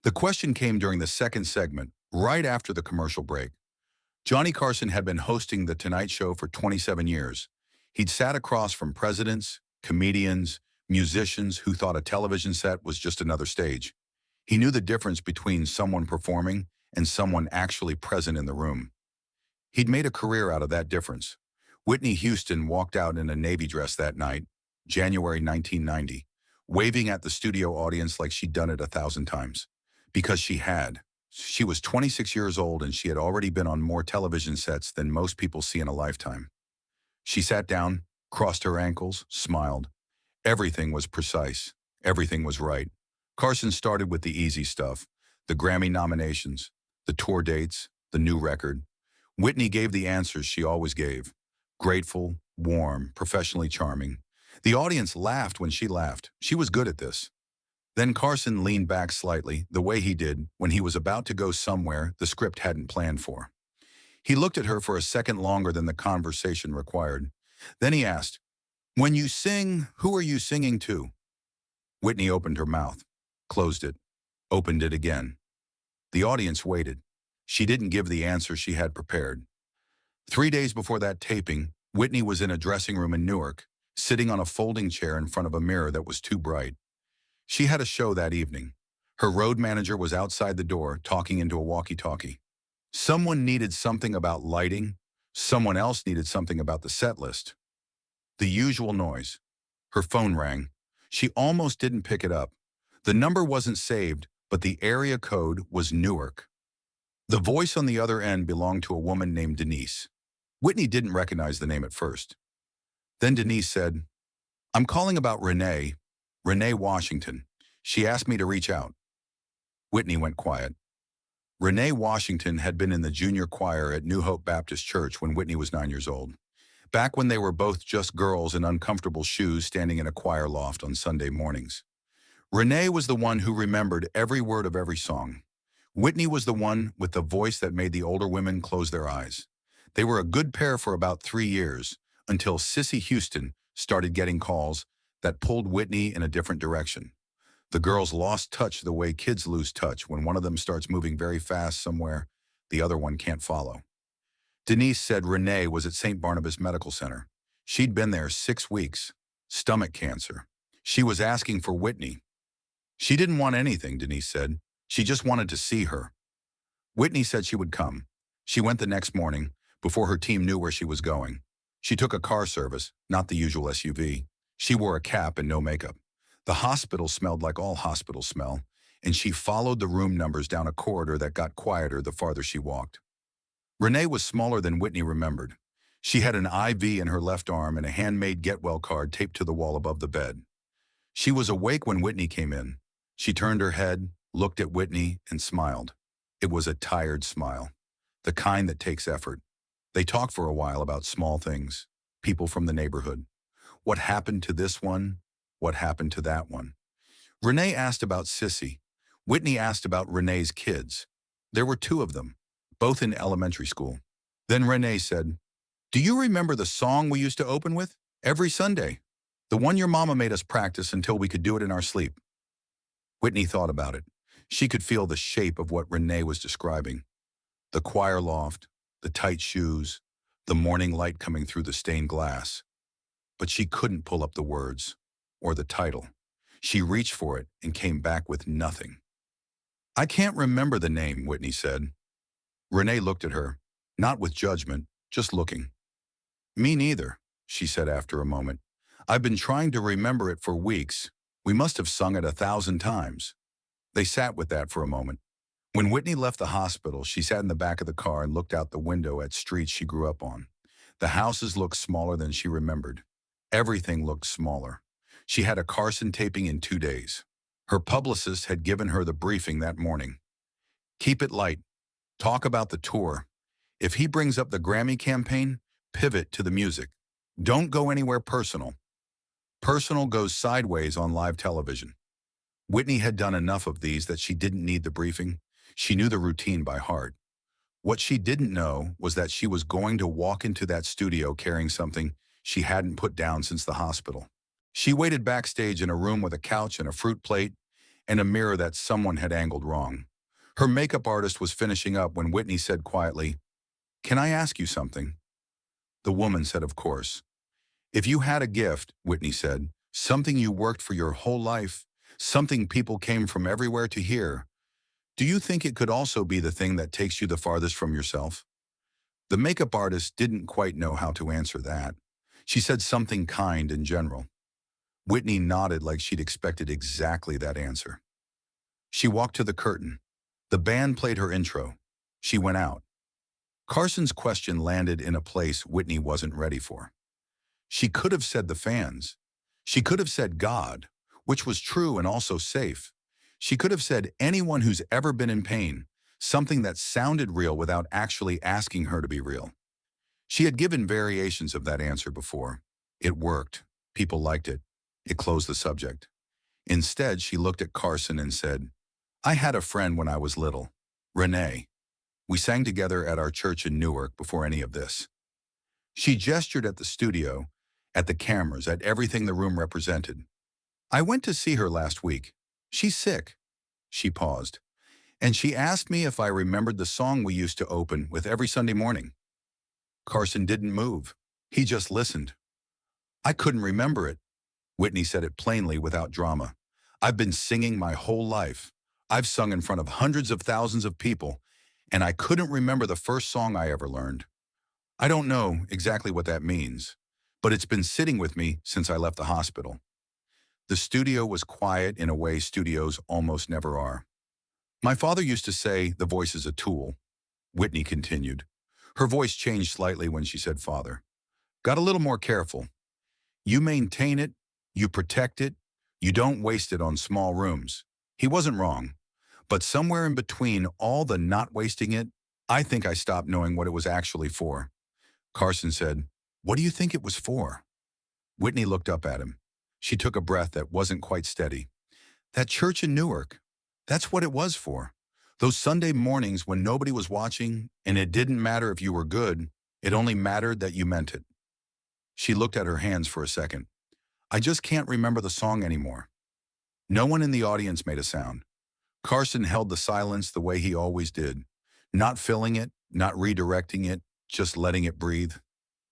The question came during the second segment, right after the commercial break. Johnny Carson had been hosting The Tonight Show for 27 years. He'd sat across from presidents, comedians, musicians who thought a television set was just another stage. He knew the difference between someone performing and someone actually present in the room. He'd made a career out of that difference. Whitney Houston walked out in a navy dress that night, January 1990, waving at the studio audience like she'd done it 1,000 times. Because she had. She was 26 years old and she had already been on more television sets than most people see in a lifetime. She sat down, crossed her ankles, smiled. Everything was precise. Everything was right. Carson started with the easy stuff, the Grammy nominations, the tour dates, the new record. Whitney gave the answers she always gave. Grateful, warm, professionally charming. The audience laughed when she laughed. She was good at this. Then Carson leaned back slightly, the way he did when he was about to go somewhere the script hadn't planned for. He looked at her for a second longer than the conversation required. Then he asked, "When you sing, who are you singing to?" Whitney opened her mouth, closed it, opened it again. The audience waited. She didn't give the answer she had prepared. 3 days before that taping, Whitney was in a dressing room in Newark, sitting on a folding chair in front of a mirror that was too bright. She had a show that evening. Her road manager was outside the door talking into a walkie-talkie. Someone needed something about lighting. Someone else needed something about the set list. The usual noise. Her phone rang. She almost didn't pick it up. The number wasn't saved, but the area code was Newark. The voice on the other end belonged to a woman named Denise. Whitney didn't recognize the name at first. Then Denise said, "I'm calling about Renée Washington. She asked me to reach out." Whitney went quiet. Renée Washington had been in the junior choir at New Hope Baptist Church when Whitney was 9 years old. Back when they were both just girls in uncomfortable shoes standing in a choir loft on Sunday mornings. Renée was the one who remembered every word of every song. Whitney was the one with the voice that made the older women close their eyes. They were a good pair for about 3 years, until Sissy Houston started getting calls that pulled Whitney in a different direction. The girls lost touch the way kids lose touch when one of them starts moving very fast somewhere the other one can't follow. Denise said Renée was at St. Barnabas Medical Center. She'd been there 6 weeks. Stomach cancer. She was asking for Whitney. She didn't want anything, Denise said. She just wanted to see her. Whitney said she would come. She went the next morning, before her team knew where she was going. She took a car service, not the usual SUV. She wore a cap and no makeup. The hospital smelled like all hospitals smell, and she followed the room numbers down a corridor that got quieter the farther she walked. Renée was smaller than Whitney remembered. She had an IV in her left arm and a handmade get-well card taped to the wall above the bed. She was awake when Whitney came in. She turned her head, looked at Whitney, and smiled. It was a tired smile, the kind that takes effort. They talked for a while about small things, people from the neighborhood. What happened to this one? What happened to that one? Renée asked about Sissy. Whitney asked about Renée's kids. There were 2 of them, both in elementary school. Then Renée said, "Do you remember the song we used to open with? Every Sunday. The one your mama made us practice until we could do it in our sleep." Whitney thought about it. She could feel the shape of what Renée was describing. The choir loft, the tight shoes, the morning light coming through the stained glass. But she couldn't pull up the words or the title. She reached for it and came back with nothing. "I can't remember the name," Whitney said. Renée looked at her, not with judgment, just looking. "Me neither," she said after a moment. "I've been trying to remember it for weeks. We must have sung it 1,000 times." They sat with that for a moment. When Whitney left the hospital, she sat in the back of the car and looked out the window at streets she grew up on. The houses looked smaller than she remembered. Everything looked smaller. She had a Carson taping in 2 days. Her publicist had given her the briefing that morning. "Keep it light. Talk about the tour. If he brings up the Grammy campaign, pivot to the music. Don't go anywhere personal. Personal goes sideways on live television." Whitney had done enough of these that she didn't need the briefing. She knew the routine by heart. What she didn't know was that she was going to walk into that studio carrying something she hadn't put down since the hospital. She waited backstage in a room with a couch and a fruit plate, and a mirror that someone had angled wrong. Her makeup artist was finishing up when Whitney said quietly, "Can I ask you something?" The woman said, "Of course." "If you had a gift," Whitney said, "something you worked for your whole life, something people came from everywhere to hear, do you think it could also be the thing that takes you the farthest from yourself?" The makeup artist didn't quite know how to answer that. She said something kind in general. Whitney nodded like she'd expected exactly that answer. She walked to the curtain. The band played her intro. She went out. Carson's question landed in a place Whitney wasn't ready for. She could have said the fans. She could have said God, which was true and also safe. She could have said anyone who's ever been in pain, something that sounded real without actually asking her to be real. She had given variations of that answer before. It worked. People liked it. It closed the subject. Instead, she looked at Carson and said, "I had a friend when I was little, Renée. We sang together at our church in Newark before any of this." She gestured at the studio, at the cameras, at everything the room represented. "I went to see her last week. She's sick." She paused. "And she asked me if I remembered the song we used to open with every Sunday morning." Carson didn't move. He just listened. "I couldn't remember it." Whitney said it plainly without drama. "I've been singing my whole life. I've sung in front of hundreds of thousands of people, and I couldn't remember the first song I ever learned. I don't know exactly what that means, but it's been sitting with me since I left the hospital." The studio was quiet in a way studios almost never are. "My father used to say the voice is a tool," Whitney continued. Her voice changed slightly when she said father. "Got a little more careful. You maintain it, you protect it, you don't waste it on small rooms." He wasn't wrong. But somewhere in between all the not wasting it, I think I stopped knowing what it was actually for. Carson said, "What do you think it was for?" Whitney looked up at him. She took a breath that wasn't quite steady. "That church in Newark, that's what it was for. Those Sunday mornings when nobody was watching, and it didn't matter if you were good, it only mattered that you meant it." She looked at her hands for a second. "I just can't remember the song anymore." No one in the audience made a sound. Carson held the silence the way he always did, not filling it, not redirecting it, just letting it breathe.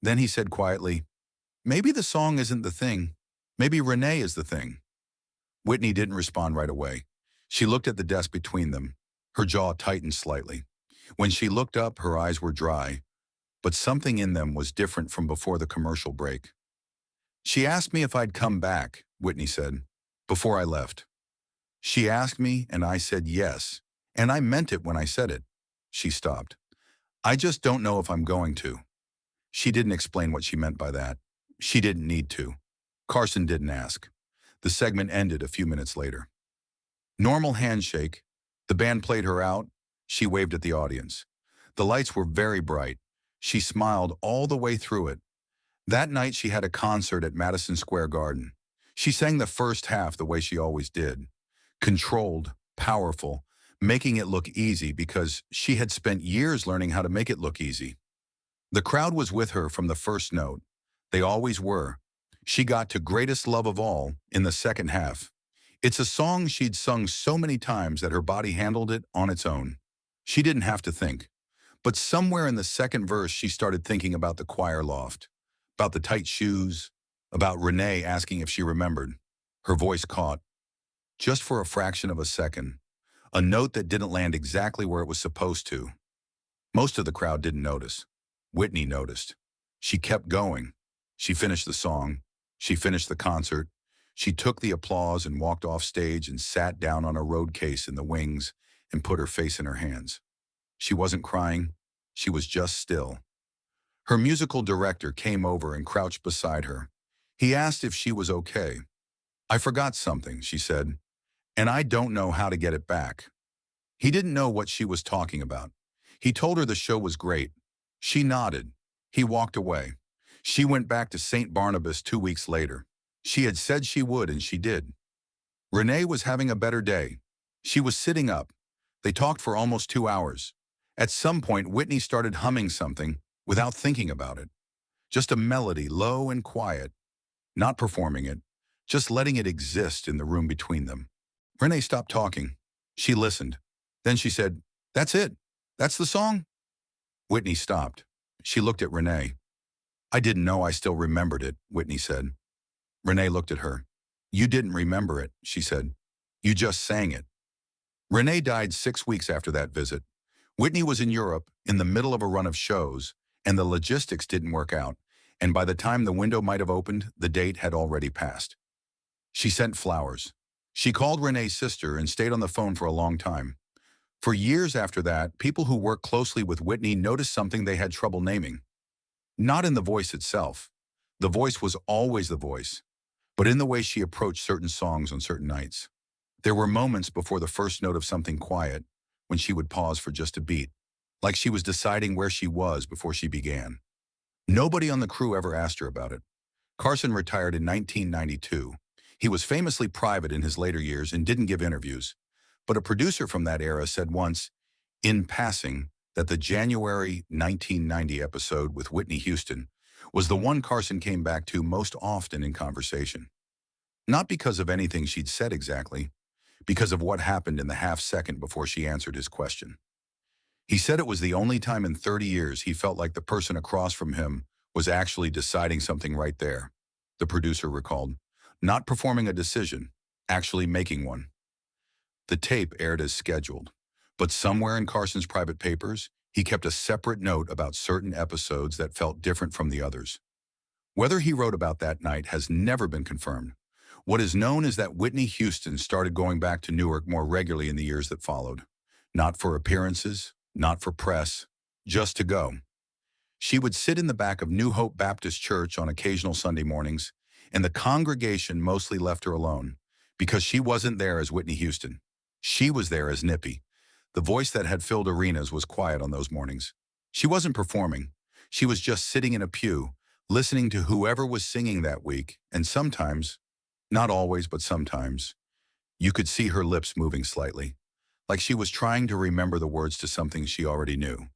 Then he said quietly, "Maybe the song isn't the thing. Maybe Renée is the thing." Whitney didn't respond right away. She looked at the desk between them. Her jaw tightened slightly. When she looked up, her eyes were dry, but something in them was different from before the commercial break. "She asked me if I'd come back," Whitney said, "before I left. She asked me, and I said yes, and I meant it when I said it." She stopped. "I just don't know if I'm going to." She didn't explain what she meant by that. She didn't need to. Carson didn't ask. The segment ended a few minutes later. Normal handshake. The band played her out. She waved at the audience. The lights were very bright. She smiled all the way through it. That night she had a concert at Madison Square Garden. She sang the first half the way she always did. Controlled, powerful, making it look easy because she had spent years learning how to make it look easy. The crowd was with her from the first note. They always were. She got to Greatest Love of All in the second half. It's a song she'd sung so many times that her body handled it on its own. She didn't have to think. But somewhere in the second verse she started thinking about the choir loft, about the tight shoes, about Renée asking if she remembered. Her voice caught. Just for a fraction of a second. A note that didn't land exactly where it was supposed to. Most of the crowd didn't notice. Whitney noticed. She kept going. She finished the song. She finished the concert. She took the applause and walked off stage and sat down on a road case in the wings and put her face in her hands. She wasn't crying. She was just still. Her musical director came over and crouched beside her. He asked if she was okay. "I forgot something," she said, "and I don't know how to get it back." He didn't know what she was talking about. He told her the show was great. She nodded. He walked away. She went back to St. Barnabas 2 weeks later. She had said she would, and she did. Renée was having a better day. She was sitting up. They talked for almost 2 hours. At some point, Whitney started humming something without thinking about it. Just a melody, low and quiet. Not performing it, just letting it exist in the room between them. Renée stopped talking. She listened. Then she said, "That's it? That's the song?" Whitney stopped. She looked at Renée. "I didn't know I still remembered it," Whitney said. Renée looked at her. "You didn't remember it," she said. "You just sang it." Renée died 6 weeks after that visit. Whitney was in Europe in the middle of a run of shows, and the logistics didn't work out, and by the time the window might have opened, the date had already passed. She sent flowers. She called Renée's sister and stayed on the phone for a long time. For years after that, people who worked closely with Whitney noticed something they had trouble naming. Not in the voice itself. The voice was always the voice, but in the way she approached certain songs on certain nights. There were moments before the first note of something quiet when she would pause for just a beat, like she was deciding where she was before she began. Nobody on the crew ever asked her about it. Carson retired in 1992. He was famously private in his later years and didn't give interviews. But a producer from that era said once, in passing, that the January 1990 episode with Whitney Houston was the one Carson came back to most often in conversation. Not because of anything she'd said exactly, because of what happened in the half-second before she answered his question. He said it was the only time in 30 years he felt like the person across from him was actually deciding something right there, the producer recalled. Not performing a decision, actually making one. The tape aired as scheduled, but somewhere in Carson's private papers, he kept a separate note about certain episodes that felt different from the others. Whether he wrote about that night has never been confirmed. What is known is that Whitney Houston started going back to Newark more regularly in the years that followed. Not for appearances, not for press, just to go. She would sit in the back of New Hope Baptist Church on occasional Sunday mornings, and the congregation mostly left her alone, because she wasn't there as Whitney Houston. She was there as Nippy. The voice that had filled arenas was quiet on those mornings. She wasn't performing. She was just sitting in a pew, listening to whoever was singing that week, and sometimes, not always, but sometimes, you could see her lips moving slightly, like she was trying to remember the words to something she already knew.